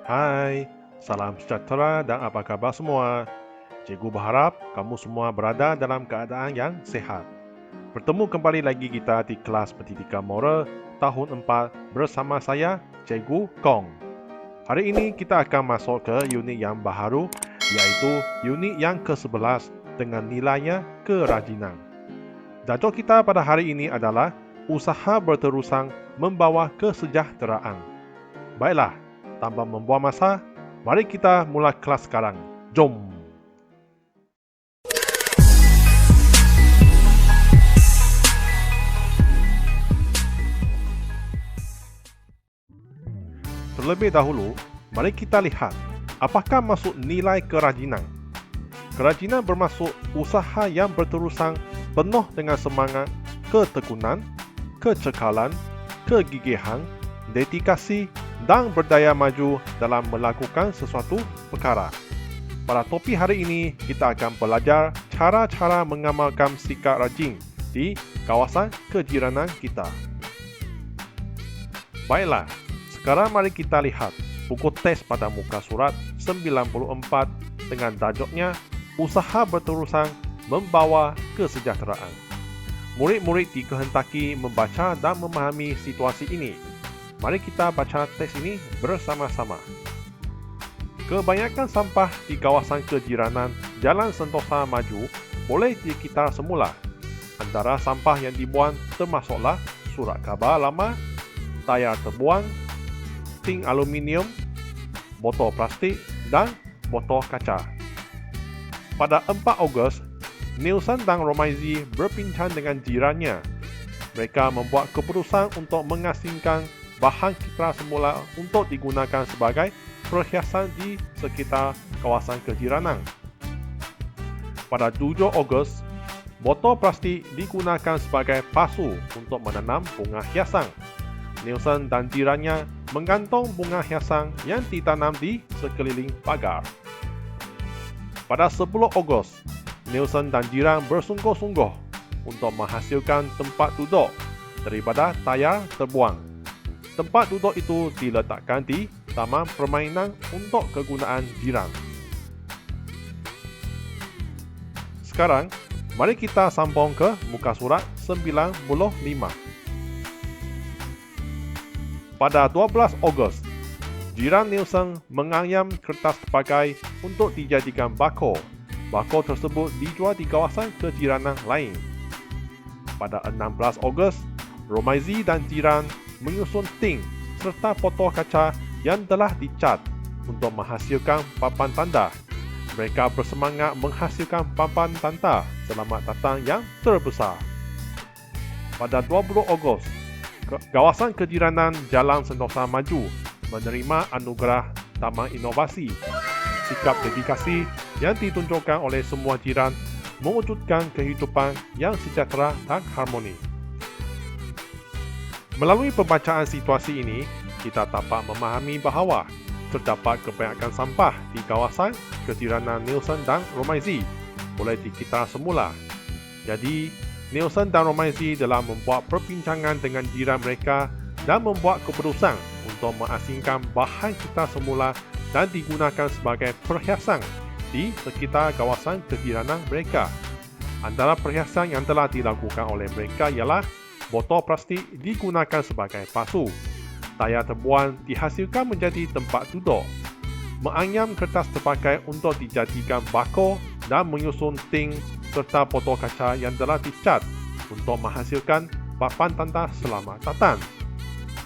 Hai, salam sejahtera dan apa kabar semua? Cikgu berharap kamu semua berada dalam keadaan yang sehat. Bertemu kembali lagi kita di kelas Pendidikan Moral tahun 4 bersama saya, Cikgu Kong. Hari ini kita akan masuk ke unit yang baharu, iaitu unit yang ke-11 dengan nilainya kerajinan. Tajuk kita pada hari ini adalah usaha berterusan membawa kesejahteraan. Baiklah, tanpa membuang masa, mari kita mula kelas sekarang. Jom! Terlebih dahulu, mari kita lihat apakah maksud nilai kerajinan. Kerajinan bermaksud usaha yang berterusan penuh dengan semangat, ketekunan, kecekalan, kegigihan, dedikasi dan berdaya maju dalam melakukan sesuatu perkara. Pada topik hari ini, kita akan belajar cara-cara mengamalkan sikap rajin di kawasan kejiranan kita. Baiklah, sekarang mari kita lihat buku teks pada muka surat 94 dengan tajuknya Usaha Berterusan Membawa Kesejahteraan. Murid-murid dikehendaki membaca dan memahami situasi ini. Mari kita baca teks ini bersama-sama. Kebanyakan sampah di kawasan kejiranan Jalan Sentosa Maju boleh dikita semula. Antara sampah yang dibuang termasuklah surat khabar lama, tayar terbuang, ting aluminium, botol plastik dan botol kaca. Pada 4 Ogos, Nielsen dan Romaizi berbincang dengan jirannya. Mereka membuat keputusan untuk mengasingkan bahan kitra semula untuk digunakan sebagai perhiasan di sekitar kawasan kejiranan. Pada 7 Ogos, botol plastik digunakan sebagai pasu untuk menanam bunga hiasan. Nielsen dan jirannya menggantung bunga hiasan yang ditanam di sekeliling pagar. Pada 10 Ogos, Nielsen dan jiran bersungguh-sungguh untuk menghasilkan tempat duduk daripada tayar terbuang. Tempat duduk itu diletakkan di taman permainan untuk kegunaan jiran. Sekarang, mari kita sambung ke muka surat 95. Pada 12 Ogos, jiran Nielsen menganyam kertas terpakai untuk dijadikan bako. Bako tersebut dijual di kawasan kejiranan lain. Pada 16 Ogos, Romaizi dan jiran menyusun ting serta botol kaca yang telah dicat untuk menghasilkan papan tanda. Mereka bersemangat menghasilkan papan tanda selamat datang yang terbesar. Pada 20 Ogos, kawasan kejiranan Jalan Sentosa Maju menerima anugerah Taman Inovasi. Sikap dedikasi yang ditunjukkan oleh semua jiran mewujudkan kehidupan yang sejahtera dan harmoni. Melalui pembacaan situasi ini, kita dapat memahami bahawa terdapat kebanyakan sampah di kawasan kejiranan Nielsen dan Romaizi boleh dikita semula. Jadi, Nielsen dan Romaizi telah membuat perbincangan dengan jiran mereka dan membuat keputusan untuk mengasingkan bahan kita semula dan digunakan sebagai perhiasan di sekitar kawasan kejiranan mereka. Antara perhiasan yang telah dilakukan oleh mereka ialah botol plastik digunakan sebagai pasu, tayar terbuang dihasilkan menjadi tempat duduk, menganyam kertas terpakai untuk dijadikan bako dan menyusun ting serta botol kaca yang telah dicat untuk menghasilkan papan tanda selamat datang.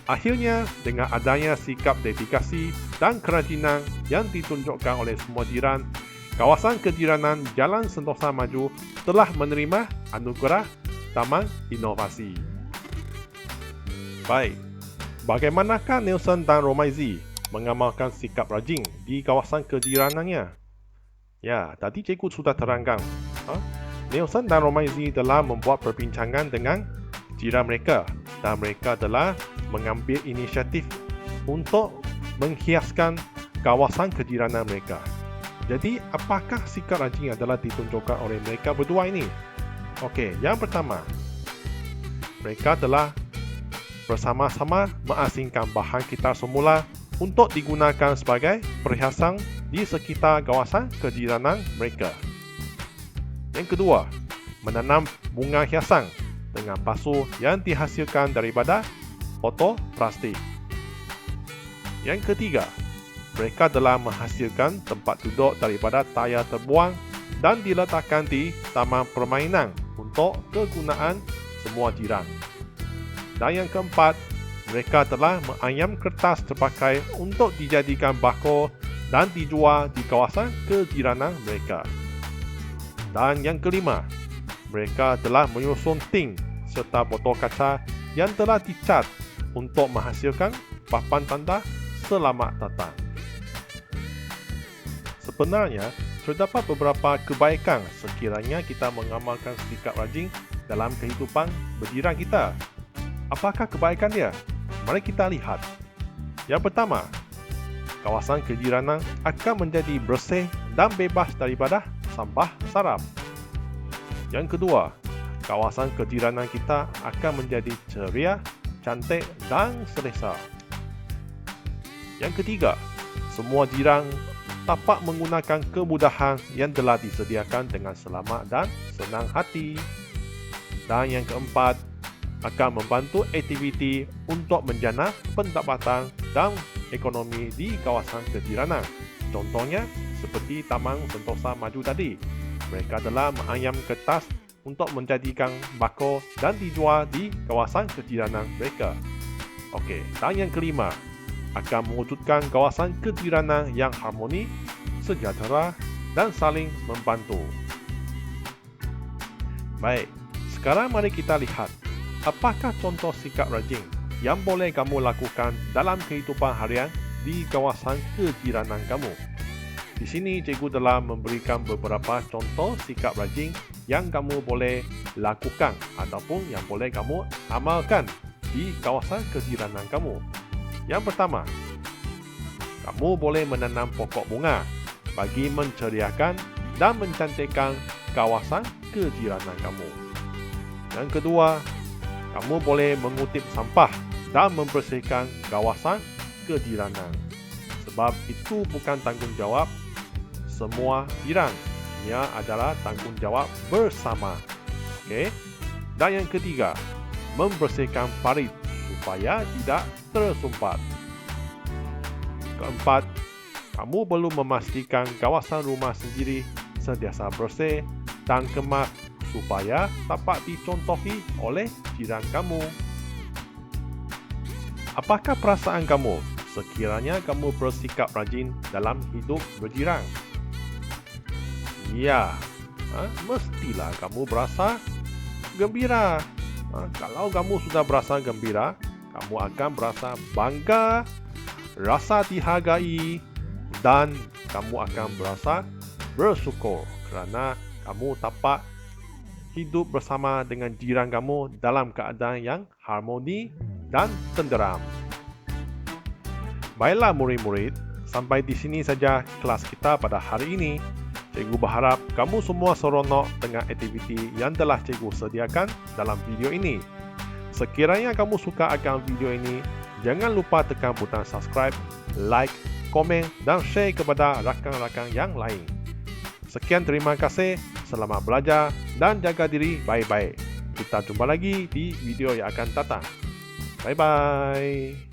Akhirnya, dengan adanya sikap dedikasi dan kerajinan yang ditunjukkan oleh semua jiran, kawasan kejiranan Jalan Sentosa Maju telah menerima anugerah Taman Inovasi. Baik, bagaimanakah Nielsen dan Romaizi mengamalkan sikap rajin di kawasan kejiranannya? Ya, tadi cikgu sudah terangkan. Nielsen dan Romaizi telah membuat perbincangan dengan jiran mereka dan mereka telah mengambil inisiatif untuk menghiaskan kawasan kejiranan mereka. Jadi, apakah sikap rajin yang telah ditunjukkan oleh mereka berdua ini? Okey, yang pertama, mereka telah bersama-sama mengasingkan bahan kita semula untuk digunakan sebagai perhiasan di sekitar kawasan kejiranan mereka. Yang kedua, menanam bunga hiasan dengan pasu yang dihasilkan daripada botol plastik. Yang ketiga, mereka telah menghasilkan tempat duduk daripada tayar terbuang dan diletakkan di taman permainan untuk kegunaan semua jiran. Dan yang keempat, mereka telah menganyam kertas terpakai untuk dijadikan bako dan dijual di kawasan kejiranan mereka. Dan yang kelima, mereka telah menyusun ting serta botol kaca yang telah dicat untuk menghasilkan papan tanda selamat datang. Sebenarnya, terdapat beberapa kebaikan sekiranya kita mengamalkan sikap rajin dalam kehidupan berjiran kita. Apakah kebaikan dia? Mari kita lihat. Yang pertama, kawasan kejiranan akan menjadi bersih dan bebas daripada sampah sarap. Yang kedua, kawasan kejiranan kita akan menjadi ceria, cantik dan selesa. Yang ketiga, semua jiran dapat menggunakan kemudahan yang telah disediakan dengan selamat dan senang hati. Dan yang keempat, akan membantu aktiviti untuk menjana pendapatan dan ekonomi di kawasan kejiranan. Contohnya, seperti Taman Sentosa Maju tadi. Mereka telah menganyam kertas untuk menjadikan bako dan dijual di kawasan kejiranan mereka. Okey, dan yang kelima, akan mewujudkan kawasan kejiranan yang harmoni, sejahtera dan saling membantu. Baik, sekarang mari kita lihat apakah contoh sikap rajin yang boleh kamu lakukan dalam kehidupan harian di kawasan kejiranan kamu. Di sini cikgu telah memberikan beberapa contoh sikap rajin yang kamu boleh lakukan ataupun yang boleh kamu amalkan di kawasan kejiranan kamu. Yang pertama, kamu boleh menanam pokok bunga bagi menceriakan dan mencantikkan kawasan kejiranan kamu. Yang kedua, kamu boleh mengutip sampah dan membersihkan kawasan kejiranan. Sebab itu bukan tanggungjawab semua jiran. Ia adalah tanggungjawab bersama. Okey. Dan yang ketiga, membersihkan parit supaya tidak tersumpat. Keempat, kamu perlu memastikan kawasan rumah sendiri sentiasa bersih dan kemas supaya dapat dicontohi oleh jiran kamu. Apakah perasaan kamu sekiranya kamu bersikap rajin dalam hidup berjiran? Ya, mestilah kamu berasa gembira. Kalau kamu sudah berasa gembira, kamu akan berasa bangga, rasa dihargai dan kamu akan berasa bersyukur kerana kamu dapat hidup bersama dengan jiran kamu dalam keadaan yang harmoni dan tenteram. Baiklah murid-murid, sampai di sini saja kelas kita pada hari ini. Cikgu berharap kamu semua seronok dengan aktiviti yang telah cikgu sediakan dalam video ini. Sekiranya kamu suka akan video ini, jangan lupa tekan butang subscribe, like, komen dan share kepada rakan-rakan yang lain. Sekian, terima kasih, selamat belajar dan jaga diri baik-baik. Kita jumpa lagi di video yang akan datang. Bye-bye.